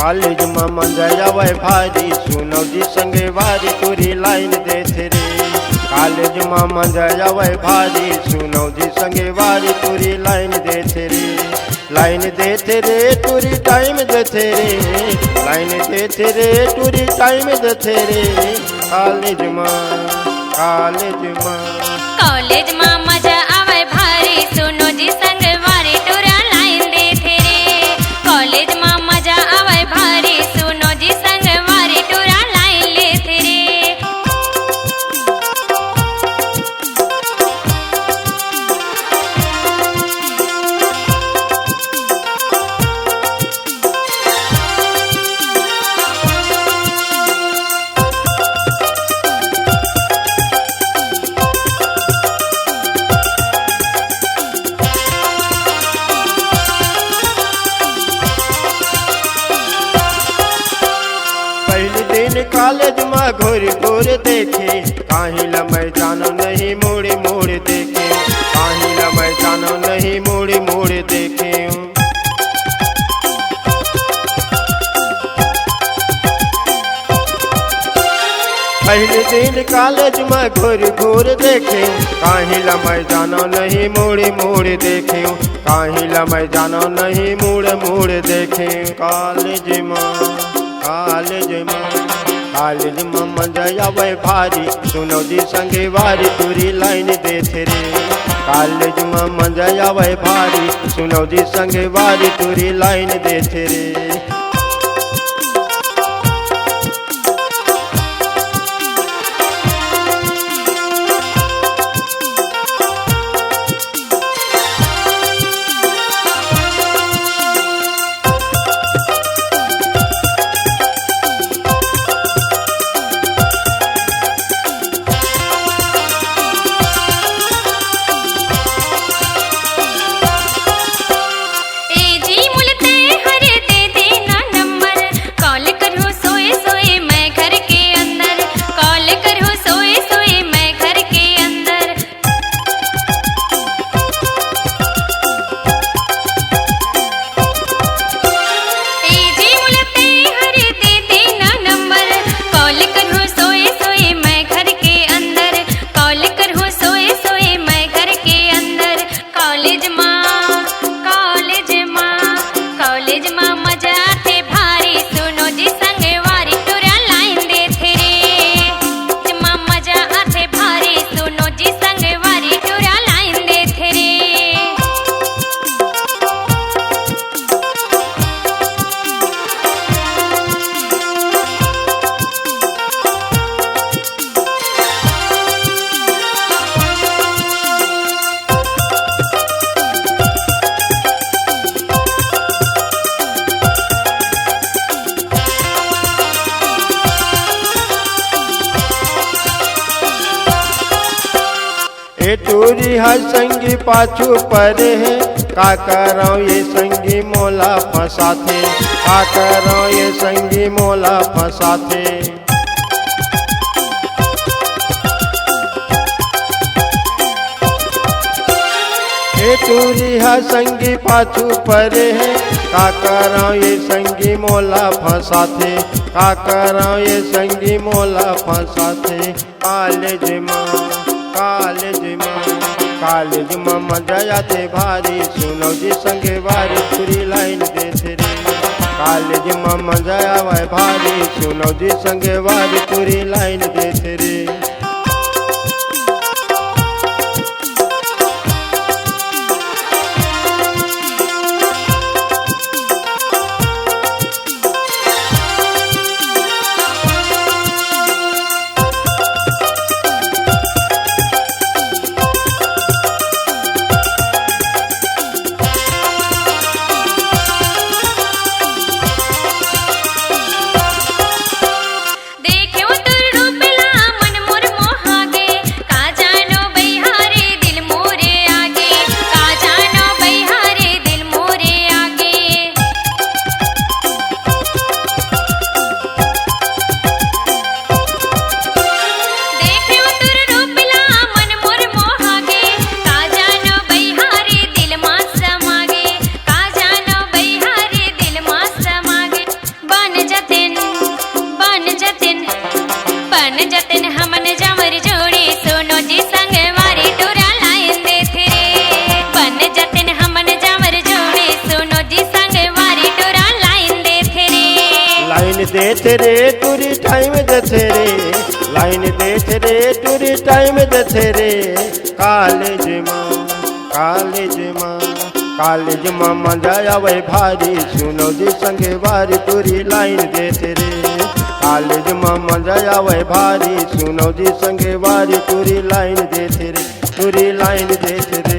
College में मजा आवे भारी सुनो जी संगे वारी तुरी लाइन देते रे। कॉलेज में मजा आवे भारी सुनो जी संगे वारी तुरी लाइन देते रे। लाइन देते रे तुरी टाइम देते रे। लाइन देते रे तुरी टाइम देते रे। कॉलेज में कॉलेज में मजा आवे भारी सुनो जी संग वारी टूरा लाइन देते रे। कॉलेज में मजा आवे भारी सुनो जी संग वारी टूरा लाइन लेते रे। कॉलेज में घोर घोर देखे काहिला मैं जानो नहीं मोड़े मोड़े देखे। काहिला मैं जानो नहीं मोड़े मोड़े देखे। पहले दिन कॉलेज में घोर घोर देखे काहिला मैं जानो नहीं मोड़े मोड़े देखे। काहिला मैं जानो नहीं मोड़े मोड़े देखे। कॉलेज में मजा आवे भारी सुनो जी संगे वारी तुरी लाइन देते रे। कॉलेज में मजा आवे भारी सुनो जी संगे वारी तुरी लाइन देते रे। टूरी हर संगी पाछू परे है का करो ये संगी मोला फंसाते। का करो ये संगी मोला फंसाते। टूरी हर संगी पाछू परे है का करो ये संगी मोला फंसाते। का करो ये संगी मोला फंसाते। कॉलेज में मजा आते भारी सुनो जी संगे वारी तुरी लाइन देते रे। कॉलेज में मजा आवे भारी सुनो जी संगे वारी तुरी लाइन देते रे। देखे उतर रूपला मन मोर देते रे टूरी टाइम देते रे लाइन देते रे टूरी टाइम देते रे कॉलेज माँ मजा आवे भारी सुनो जी संगे वारी टूरी लाइन देते रे कॉलेज माँ मजा आवे भारी सुनो जी संगे वारी टूरी लाइन देते रे टूरी लाइन देते रे।